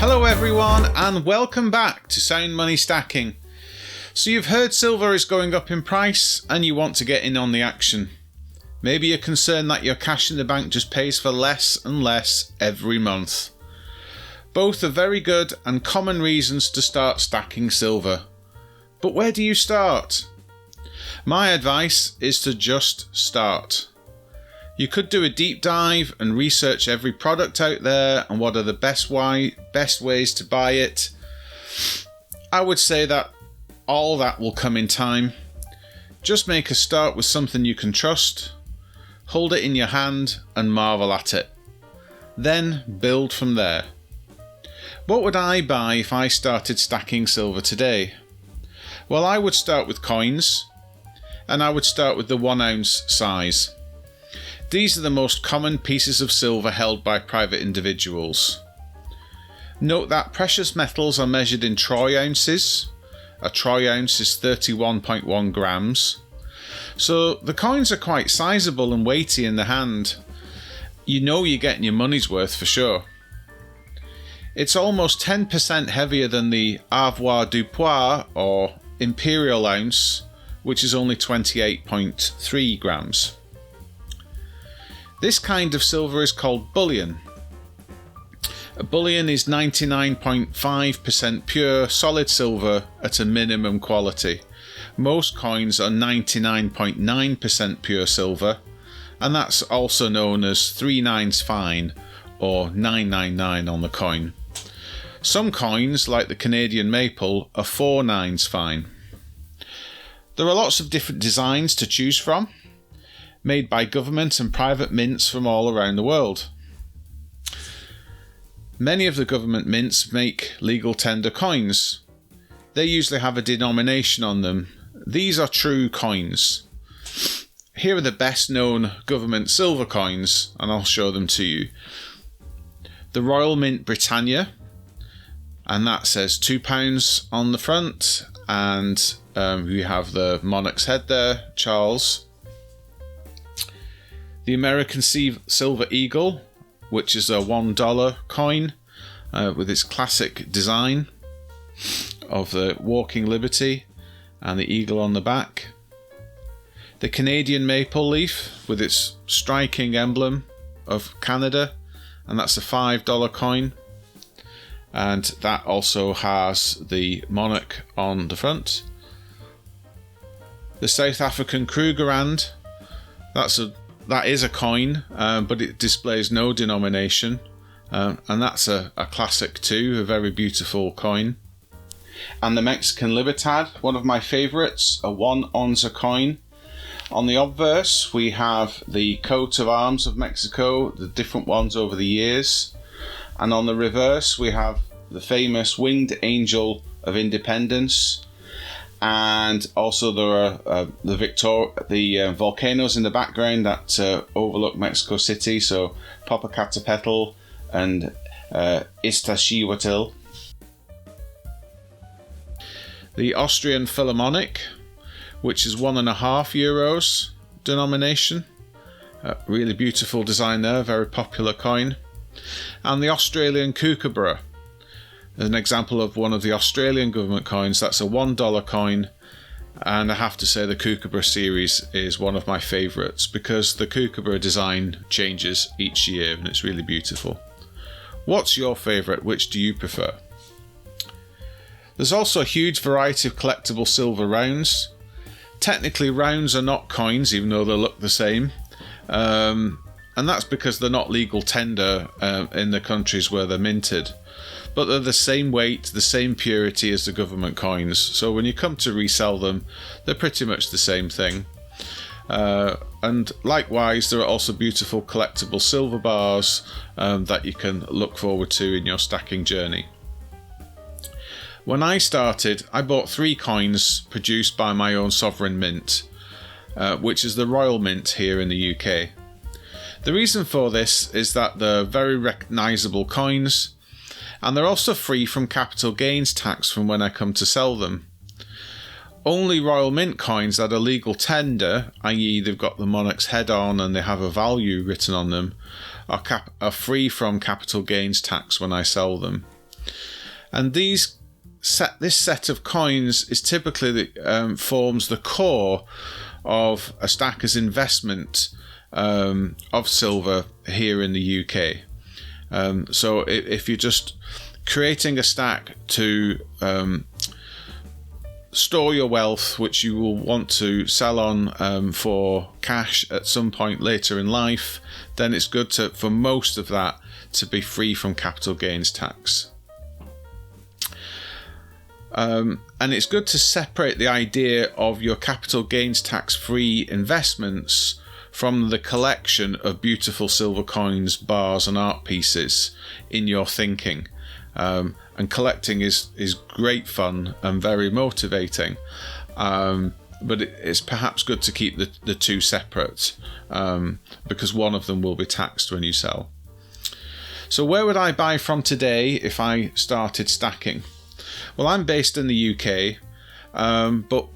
Hello everyone and welcome back to Sound Money Stacking. So you've heard silver is going up in price and you want to get in on the action. Maybe you're concerned that your cash in the bank just pays for less and less every month. Both are very good and common reasons to start stacking silver. But where do you start? My advice is to just start. You could do a deep dive and research every product out there and what are the best ways to buy it. I would say that all that will come in time. Just make a start with something you can trust, hold it in your hand and marvel at it. Then build from there. What would I buy if I started stacking silver today? Well, I would start with coins and I would start with the 1 ounce size. These are the most common pieces of silver held by private individuals. Note that precious metals are measured in troy ounces. A troy ounce is 31.1 grams. So the coins are quite sizable and weighty in the hand. You know you're getting your money's worth for sure. It's almost 10% heavier than the avoir du poids or imperial ounce, which is only 28.3 grams. This kind of silver is called bullion. A bullion is 99.5% pure solid silver at a minimum quality. Most coins are 99.9% pure silver, and that's also known as 3 nines fine or 999 on the coin. Some coins, like the Canadian maple, are 4 nines fine. There are lots of different designs to choose from, made by government and private mints from all around the world. Many of the government mints make legal tender coins. They usually have a denomination on them. These are true coins. Here are the best known government silver coins, and I'll show them to you. The Royal Mint Britannia, and that says £2 on the front, and we have the monarch's head there, Charles. The American Silver Eagle, which is a $1 coin with its classic design of the walking liberty and the eagle on the back. The Canadian maple leaf with its striking emblem of Canada, and that's a $5 coin. And that also has the monarch on the front. The South African Krugerrand, that is a coin, but it displays no denomination, and that's a classic too, a very beautiful coin. And the Mexican Libertad, one of my favourites, a 1 onza coin. On the obverse we have the coat of arms of Mexico, the different ones over the years, and on the reverse we have the famous winged angel of independence. And also there are the volcanoes in the background that overlook Mexico City, so Popocatépetl and Iztaccíhuatl. The Austrian Philharmonic, which is €1.50 denomination. Really beautiful design there, very popular coin. And the Australian Kookaburra. As an example of one of the Australian government coins, that's a $1 coin, and I have to say the Kookaburra series is one of my favourites because the Kookaburra design changes each year and it's really beautiful. What's your favourite? Which do you prefer? There's also a huge variety of collectible silver rounds. Technically rounds are not coins even though they look the same, and that's because they're not legal tender in the countries where they're minted. But they're the same weight, the same purity as the government coins. So when you come to resell them, they're pretty much the same thing. And likewise, there are also beautiful collectible silver bars that you can look forward to in your stacking journey. When I started, I bought 3 coins produced by my own sovereign mint, which is the Royal Mint here in the UK. The reason for this is that they're very recognisable coins, and they're also free from capital gains tax from when I come to sell them. Only Royal Mint coins that are legal tender, i.e. they've got the monarch's head on and they have a value written on them, are free from capital gains tax when I sell them. And this set of coins is typically forms the core of a stacker's investment of silver here in the UK. So if you're just creating a stack to store your wealth, which you will want to sell on for cash at some point later in life, then it's good for most of that to be free from capital gains tax. And it's good to separate the idea of your capital gains tax free investments from the collection of beautiful silver coins, bars and art pieces in your thinking. And collecting is great fun and very motivating, but it's perhaps good to keep the two separate, because one of them will be taxed when you sell. So where would I buy from today if I started stacking? Well, I'm based in the UK, but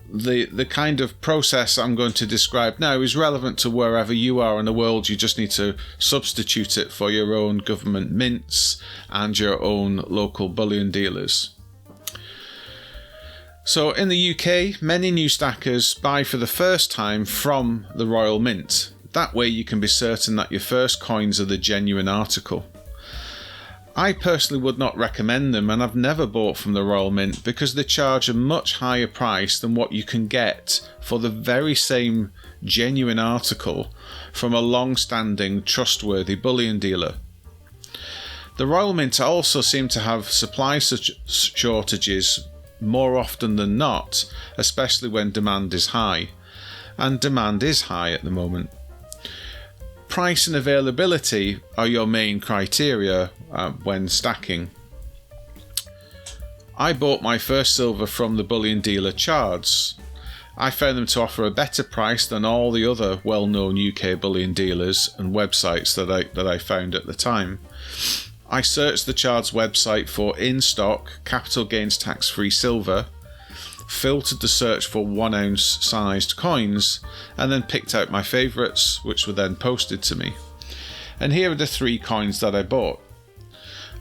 the kind of process I'm going to describe now is relevant to wherever you are in the world. You just need to substitute it for your own government mints and your own local bullion dealers. So in the UK, many new stackers buy for the first time from the Royal Mint. That way you can be certain that your first coins are the genuine article. I personally would not recommend them, and I've never bought from the Royal Mint because they charge a much higher price than what you can get for the very same genuine article from a long-standing, trustworthy bullion dealer. The Royal Mint also seem to have supply shortages more often than not, especially when demand is high. And demand is high at the moment. Price and availability are your main criteria when stacking. I bought my first silver from the bullion dealer Chards. I found them to offer a better price than all the other well-known UK bullion dealers and websites that I found at the time. I searched the Chards website for in-stock capital gains tax-free silver, filtered the search for 1 ounce sized coins, and then picked out my favourites, which were then posted to me. And here are the 3 coins that I bought.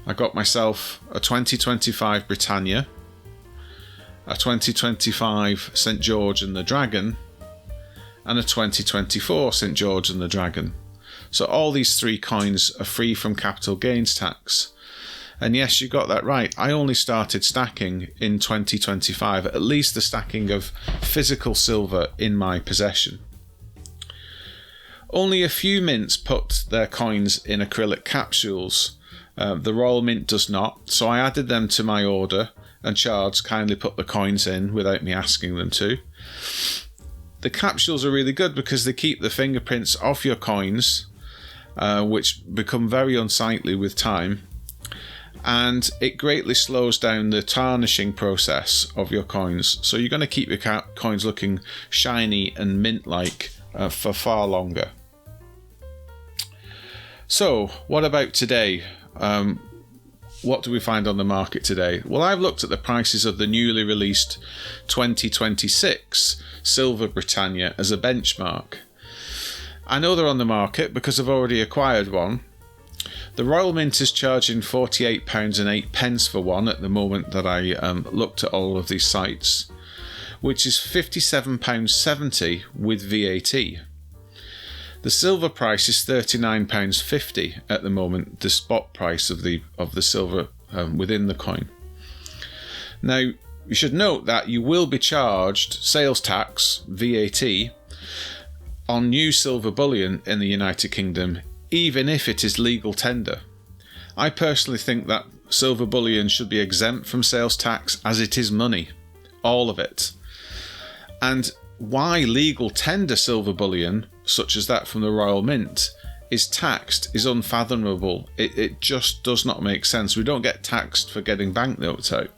I got myself a 2025 Britannia, a 2025 St George and the Dragon, and a 2024 St George and the Dragon. So all these 3 coins are free from capital gains tax. And yes, you got that right. I only started stacking in 2025, at least the stacking of physical silver in my possession. Only a few mints put their coins in acrylic capsules. The Royal Mint does not, so I added them to my order, and Chards kindly put the coins in without me asking them to. The capsules are really good because they keep the fingerprints off your coins, which become very unsightly with time. And it greatly slows down the tarnishing process of your coins. So you're going to keep your coins looking shiny and mint-like for far longer. So what about today? What do we find on the market today? Well, I've looked at the prices of the newly released 2026 Silver Britannia as a benchmark. I know they're on the market because I've already acquired one. The Royal Mint is charging £48.08 for one at the moment that I looked at all of these sites, which is £57.70 with VAT. The silver price is £39.50 at the moment, the spot price of the silver within the coin. Now, you should note that you will be charged sales tax, VAT, on new silver bullion in the United Kingdom, even if it is legal tender. I personally think that silver bullion should be exempt from sales tax as it is money, all of it. And why legal tender silver bullion, such as that from the Royal Mint, is taxed is unfathomable. It just does not make sense. We don't get taxed for getting banknotes out.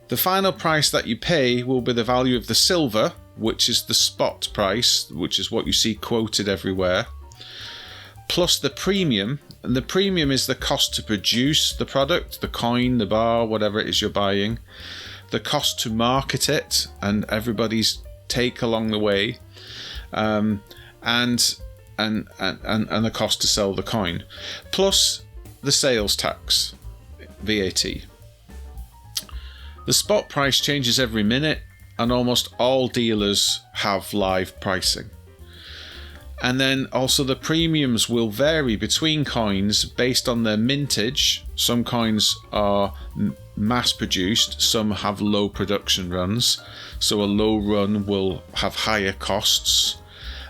The final price that you pay will be the value of the silver, which is the spot price, which is what you see quoted everywhere, plus the premium. And the premium is the cost to produce the product, the coin, the bar, whatever it is you're buying, the cost to market it and everybody's take along the way, and the cost to sell the coin, plus the sales tax, VAT. The spot price changes every minute, and almost all dealers have live pricing. And then also the premiums will vary between coins based on their mintage. Some coins are mass produced, some have low production runs, so a low run will have higher costs,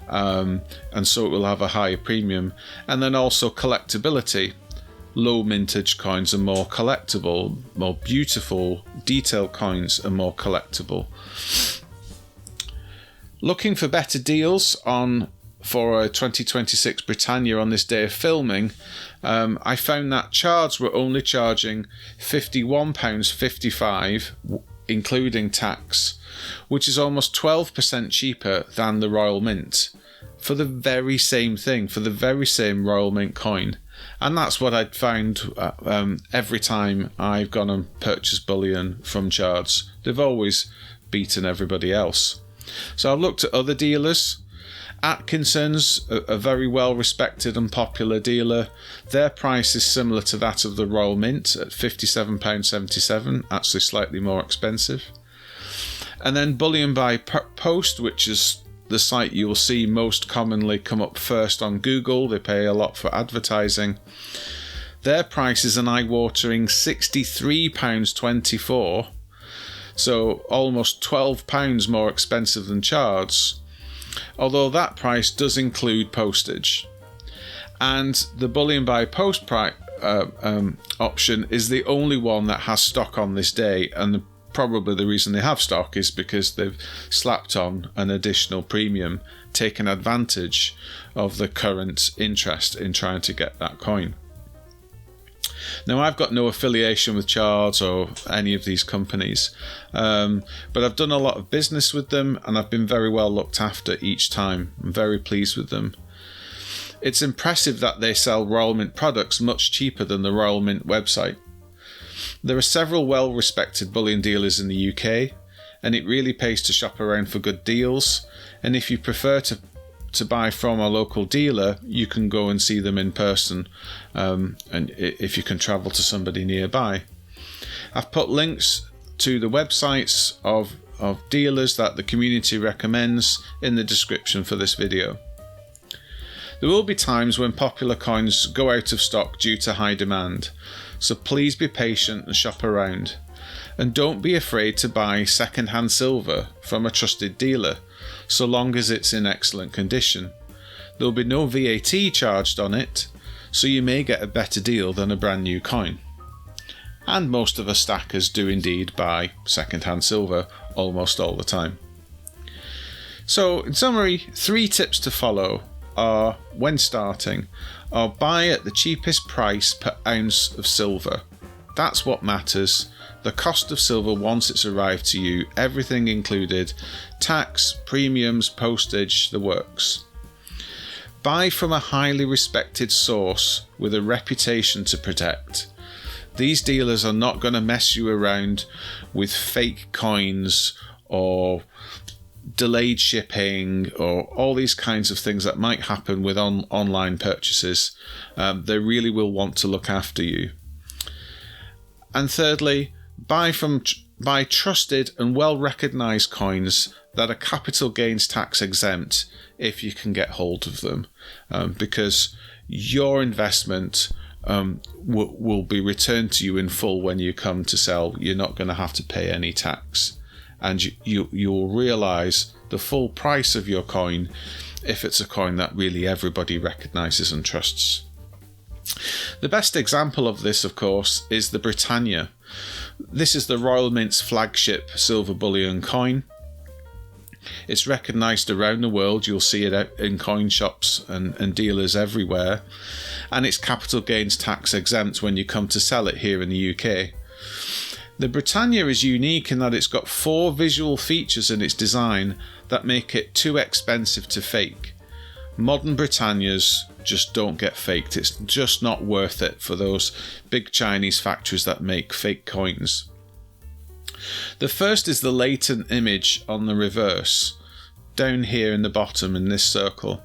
and so it will have a higher premium. And then also collectability. Low mintage coins are more collectible, more beautiful, detailed coins are more collectible. Looking for better deals for a 2026 Britannia on this day of filming, I found that Chards were only charging £51.55, including tax, which is almost 12% cheaper than the Royal Mint for the very same thing, for the very same Royal Mint coin. And that's what I'd found every time I've gone and purchased bullion from Chards. They've always beaten everybody else. So I've looked at other dealers. Atkinson's, a very well respected and popular dealer, their price is similar to that of the Royal Mint at £57.77, actually slightly more expensive. And then Bullion by Post, which is the site you will see most commonly come up first on Google. They pay a lot for advertising. Their price is an eye-watering £63.24, so almost £12 more expensive than Chards, although that price does include postage. And the Bullion by Post option is the only one that has stock on this day, and probably the reason they have stock is because they've slapped on an additional premium, taken advantage of the current interest in trying to get that coin. Now, I've got no affiliation with Chards or any of these companies, but I've done a lot of business with them and I've been very well looked after each time. I'm very pleased with them. It's impressive that they sell Royal Mint products much cheaper than the Royal Mint website. There are several well-respected bullion dealers in the UK, and it really pays to shop around for good deals. And if you prefer to buy from a local dealer, you can go and see them in person, and if you can travel to somebody nearby. I've put links to the websites of dealers that the community recommends in the description for this video. There will be times when popular coins go out of stock due to high demand, so please be patient and shop around. And don't be afraid to buy second-hand silver from a trusted dealer, so long as it's in excellent condition. There will be no VAT charged on it, so you may get a better deal than a brand new coin. And most of us stackers do indeed buy second-hand silver almost all the time. So, in summary, 3 tips to follow are, when starting, are buy at the cheapest price per ounce of silver. That's what matters. The cost of silver once it's arrived to you, everything included, tax, premiums, postage, the works. Buy from a highly respected source with a reputation to protect. These dealers are not going to mess you around with fake coins or delayed shipping or all these kinds of things that might happen with online purchases. They really will want to look after you. And thirdly, buy trusted and well recognised coins that are capital gains tax exempt if you can get hold of them, because your investment will be returned to you in full when you come to sell. You're not going to have to pay any tax, and you'll realise the full price of your coin if it's a coin that really everybody recognises and trusts. The best example of this, of course, is the Britannia. This is the Royal Mint's flagship silver bullion coin. It's recognised around the world. You'll see it in coin shops and dealers everywhere. And it's capital gains tax exempt when you come to sell it here in the UK. The Britannia is unique in that it's got 4 visual features in its design that make it too expensive to fake. Modern Britannias just don't get faked. It's just not worth it for those big Chinese factories that make fake coins. The first is the latent image on the reverse, down here in the bottom in this circle.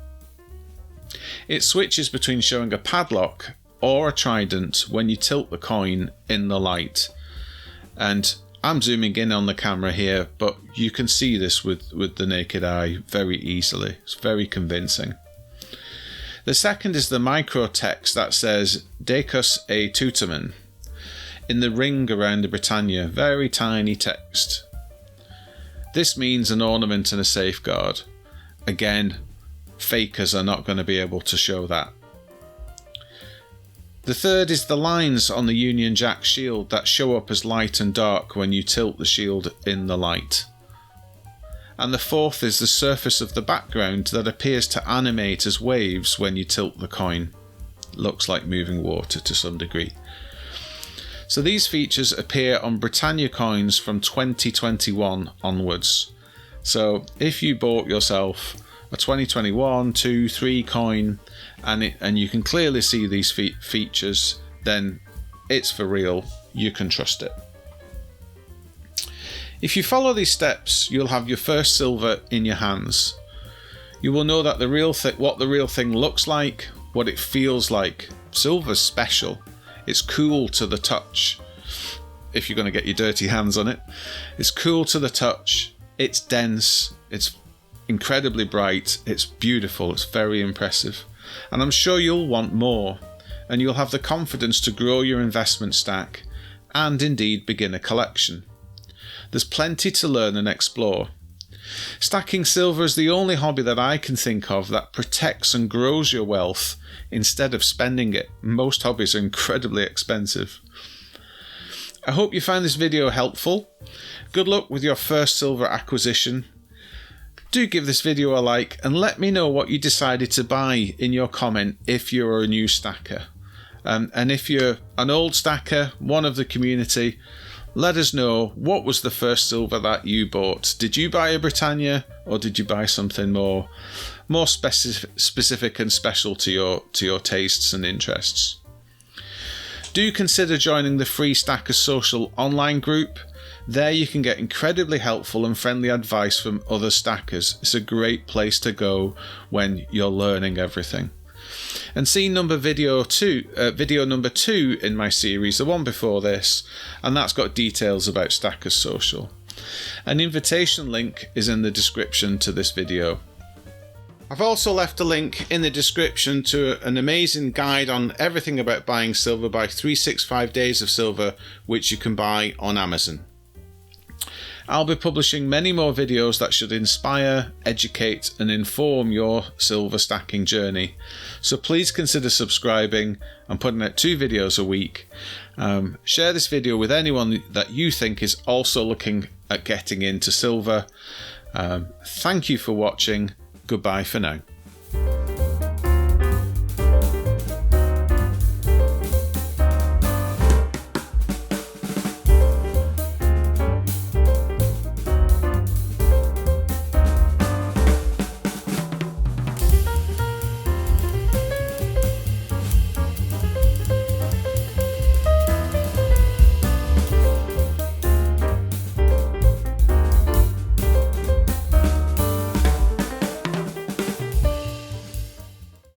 It switches between showing a padlock or a trident when you tilt the coin in the light. And I'm zooming in on the camera here, but you can see this with the naked eye very easily. It's very convincing. The second is the micro text that says Decus e Tutamen in the ring around the Britannia, very tiny text. This means an ornament and a safeguard. Again, fakers are not going to be able to show that. The third is the lines on the Union Jack shield that show up as light and dark when you tilt the shield in the light. And the fourth is the surface of the background that appears to animate as waves when you tilt the coin. Looks like moving water to some degree. So these features appear on Britannia coins from 2021 onwards. So if you bought yourself a 2021, 2, 3 coin and you can clearly see these features, then it's for real. You can trust it. If you follow these steps, you'll have your first silver in your hands. You will know that what the real thing looks like, what it feels like. Silver's special. It's cool to the touch. If you're going to get your dirty hands on it, it's cool to the touch. It's dense. It's incredibly bright. It's beautiful. It's very impressive. And I'm sure you'll want more, and you'll have the confidence to grow your investment stack and indeed begin a collection. There's plenty to learn and explore. Stacking silver is the only hobby that I can think of that protects and grows your wealth instead of spending it. Most hobbies are incredibly expensive. I hope you found this video helpful. Good luck with your first silver acquisition. Do give this video a like and let me know what you decided to buy in your comment if you're a new stacker. And if you're an old stacker, one of the community, let us know what was the first silver that you bought. Did you buy a Britannia or did you buy something more specific and special to your tastes and interests? Do consider joining the free Stackers Social online group. There you can get incredibly helpful and friendly advice from other stackers. It's a great place to go when you're learning everything. And see video number 2 in my series, the one before this, and that's got details about Stackers Social. An invitation link is in the description to this video. I've also left a link in the description to an amazing guide on everything about buying silver by 365 Days of Silver, which you can buy on Amazon. I'll be publishing many more videos that should inspire, educate and inform your silver stacking journey. So please consider subscribing. I'm putting out 2 videos a week. Share this video with anyone that you think is also looking at getting into silver. Thank you for watching. Goodbye for now.